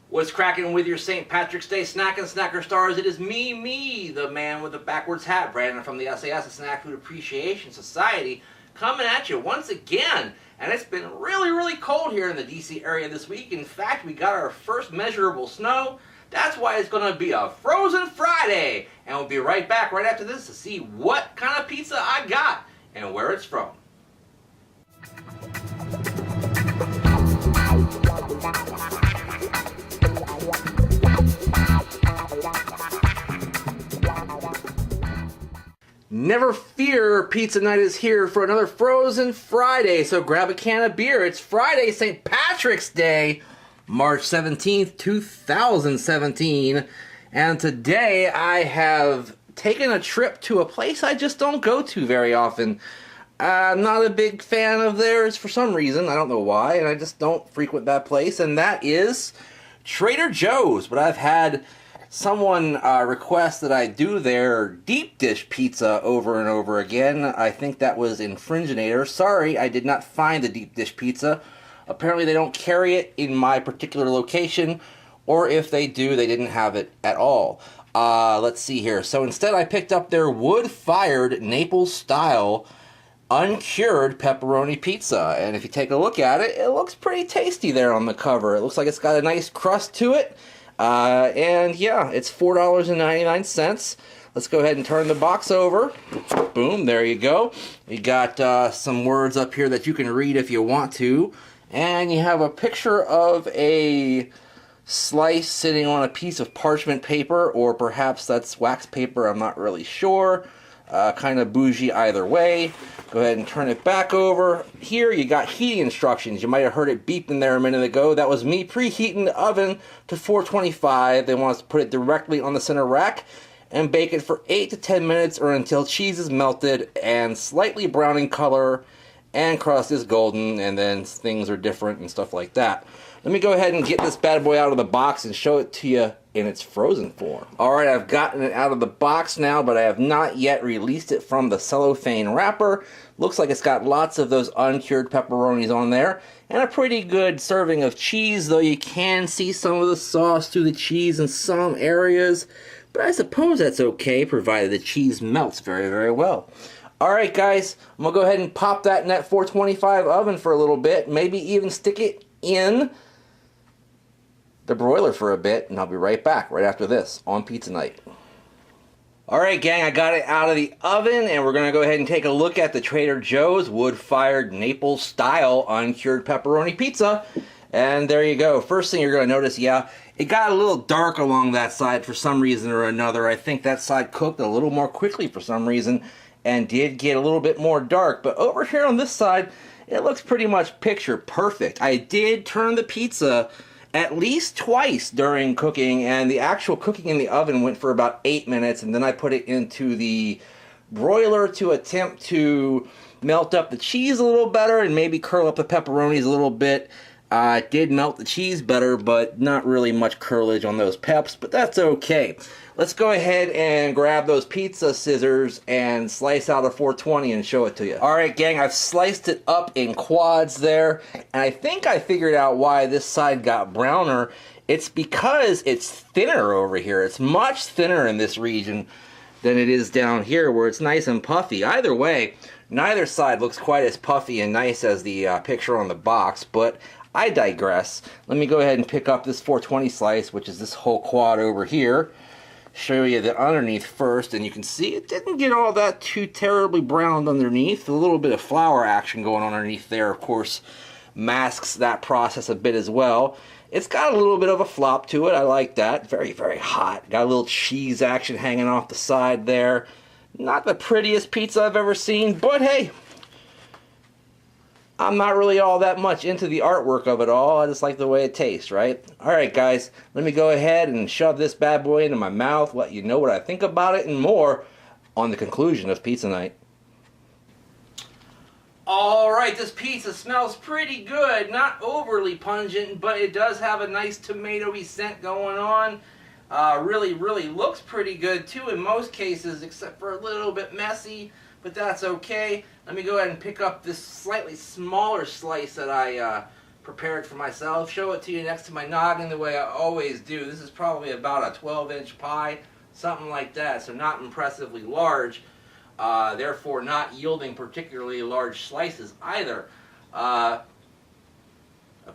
What's cracking with your St. Patrick's Day snack and snacker stars? It is me, the man with the backwards hat, Brandon from the sAs, the Snack Food Appreciation Society, coming at you once again. And it's been really cold here in the DC area this week. In fact, we got our first measurable snow. That's why it's going to be a Frozen Friday. And we'll be right back right after this to see what kind of pizza I got and where it's from. Never fear, Pizza Night is here for another Frozen Friday, so grab a can of beer. It's Friday, St. Patrick's Day, March 17th, 2017, and today I have taken a trip to a place I just don't go to very often. I'm not a big fan of theirs for some reason, I don't know why, and I just don't frequent that place, and that is Trader Joe's, but I've had someone request that I do their deep dish pizza over and over again. I think that was Infringinator. Sorry, I did not find the deep dish pizza. Apparently they don't carry it in my particular location, or if they do, they didn't have it at all. Let's see here. So instead I picked up their wood-fired Naples-style Uncured Pepperoni pizza. And if you take a look at it, it looks pretty tasty there on the cover. It looks like it's got a nice crust to it. And yeah, it's $4.99. Let's go ahead and turn the box over. Boom, there you go. You got some words up here that you can read if you want to. And you have a picture of a slice sitting on a piece of parchment paper, or perhaps that's wax paper, I'm not really sure. Kind of bougie either way. Go ahead and turn it back over. Here you got heating instructions. You might have heard it beeping there a minute ago. That was me preheating the oven to 425. They want us to put it directly on the center rack and bake it for 8 to 10 minutes or until cheese is melted and slightly brown in color and crust is golden, and then things are different and stuff like that. Let me go ahead and get this bad boy out of the box and show it to you in its frozen form. Alright, I've gotten it out of the box now, but I have not yet released it from the cellophane wrapper. Looks like it's got lots of those uncured pepperonis on there, and a pretty good serving of cheese, though you can see some of the sauce through the cheese in some areas. But I suppose that's okay, provided the cheese melts very well. Alright guys, I'm going to go ahead and pop that in that 425 oven for a little bit, maybe even stick it in the broiler for a bit, and I'll be right back right after this on Pizza Night. Alright gang, I got it out of the oven, and we're going to go ahead and take a look at the Trader Joe's wood-fired Naples style uncured pepperoni pizza. And there you go. First thing you're going to notice, yeah, it got a little dark along that side for some reason or another. I think that side cooked a little more quickly for some reason and did get a little bit more dark. But over here on this side, it looks pretty much picture perfect. I did turn the pizza at least twice during cooking, and the actual cooking in the oven went for about 8 minutes, and then I put it into the broiler to attempt to melt up the cheese a little better and maybe curl up the pepperonis a little bit. It did melt the cheese better, but not really much curlage on those peps, but that's okay. Let's go ahead and grab those pizza scissors and slice out a 420 and show it to you. Alright gang, I've sliced it up in quads there, and I think I figured out why this side got browner. It's because it's thinner over here. It's much thinner in this region than it is down here where it's nice and puffy. Either way, neither side looks quite as puffy and nice as the picture on the box, but I digress. Let me go ahead and pick up this 420 slice, which is this whole quad over here. Show you the underneath first, and you can see it didn't get all that too terribly browned underneath. A little bit of flour action going on underneath there, of course, masks that process a bit as well. It's got a little bit of a flop to it. I like that. Very hot. Got a little cheese action hanging off the side there. Not the prettiest pizza I've ever seen, but hey, I'm not really all that much into the artwork of it all. I just like the way it tastes, right? Alright guys, let me go ahead and shove this bad boy into my mouth, let you know what I think about it and more on the conclusion of Pizza Night. Alright, this pizza smells pretty good. Not overly pungent, but it does have a nice tomatoey scent going on. Really looks pretty good too in most cases, except for a little bit messy. But that's okay. Let me go ahead and pick up this slightly smaller slice that I prepared for myself. Show it to you next to my noggin the way I always do. This is probably about a 12-inch pie, something like that, so not impressively large, therefore not yielding particularly large slices either. A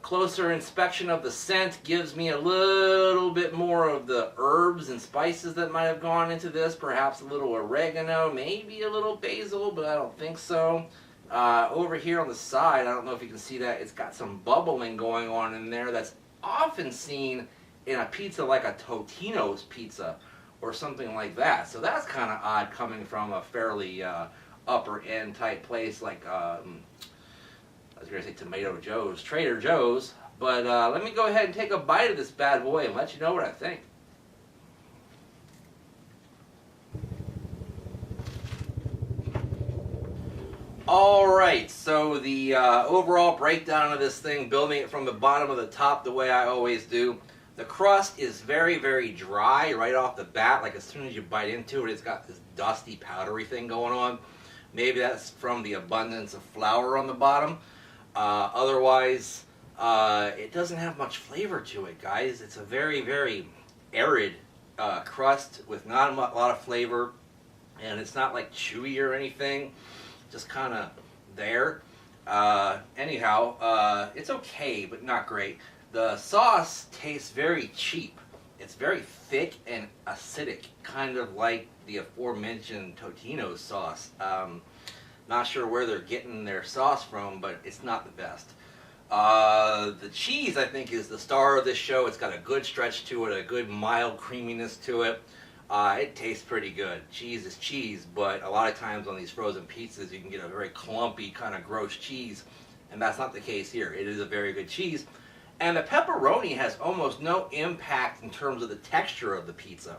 closer inspection of the scent gives me a little bit more of the herbs and spices that might have gone into this. Perhaps a little oregano, maybe a little basil, but I don't think so. Over here on the side, I don't know if you can see that, it's got some bubbling going on in there that's often seen in a pizza like a Totino's pizza or something like that. So that's kind of odd coming from a fairly upper end type place like I was going to say TraderJoe's, TraderJoe's, but let me go ahead and take a bite of this bad boy and let you know what I think. Alright, so the overall breakdown of this thing, building it from the bottom to the top the way I always do. The crust is very, very dry right off the bat. Like as soon as you bite into it, it's got this dusty, powdery thing going on. Maybe that's from the abundance of flour on the bottom. Otherwise, it doesn't have much flavor to it, guys. It's a very, very arid crust with not a lot of flavor, and it's not like chewy or anything. Just kind of there. Anyhow, it's okay, but not great. The sauce tastes very cheap. It's very thick and acidic, kind of like the aforementioned Totino's sauce. Not sure where they're getting their sauce from, but it's not the best. The cheese, I think, is the star of this show. It's got a good stretch to it, a good mild creaminess to it. It tastes pretty good. Cheese is cheese, but a lot of times on these frozen pizzas you can get a very clumpy, kind of gross cheese, and that's not the case here. It is a very good cheese. And the pepperoni has almost no impact in terms of the texture of the pizza.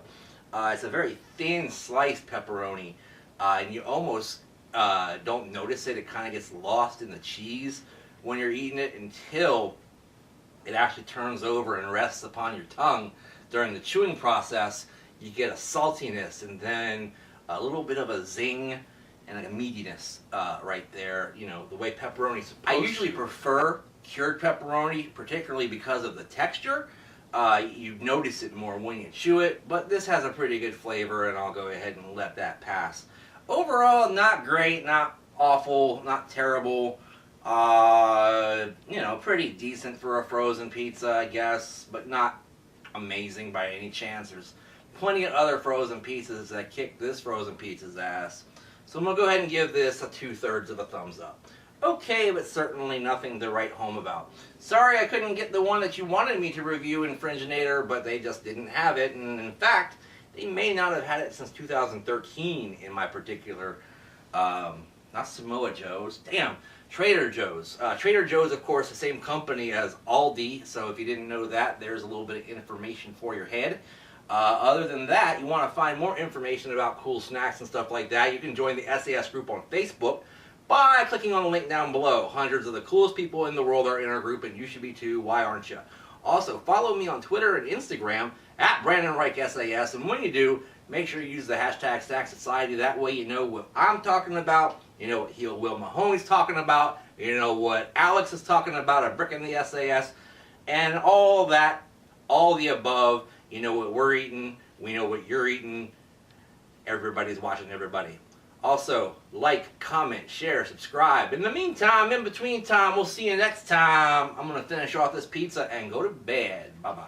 It's a very thin sliced pepperoni, and you almost don't notice it. It kind of gets lost in the cheese when you're eating it until it actually turns over and rests upon your tongue. During the chewing process, you get a saltiness and then a little bit of a zing and a meatiness right there. You know, the way pepperoni's supposed to. I usually prefer cured pepperoni, particularly because of the texture. You notice it more when you chew it, but this has a pretty good flavor, and I'll go ahead and let that pass. Overall, not great, not awful, not terrible. You know, pretty decent for a frozen pizza, I guess, but not amazing by any chance. There's plenty of other frozen pizzas that kick this frozen pizza's ass. So I'm going to go ahead and give this a 2/3 of a thumbs up. Okay, but certainly nothing to write home about. Sorry I couldn't get the one that you wanted me to review in Fringinator, but they just didn't have it. And in fact, they may not have had it since 2013 in my particular, not Samoa Joe's, damn, TraderJoe's. TraderJoe's, of course, the same company as Aldi, so if you didn't know that, there's a little bit of information for your head. Other than that, you want to find more information about cool snacks and stuff like that, you can join the sAs group on Facebook by clicking on the link down below. Hundreds of the coolest people in the world are in our group, and you should be too. Why aren't you? Also, follow me on Twitter and Instagram at BrandonReichSAS, and when you do, make sure you use the hashtag SnackSociety. That way you know what I'm talking about, you know what Will Mahoney's talking about, you know what Alex is talking about, a brick in the SAS, and all that, all the above. You know what we're eating, we know what you're eating, everybody's watching everybody. Also, like, comment, share, subscribe. In the meantime, in between time, we'll see you next time. I'm going to finish off this pizza and go to bed. Bye-bye.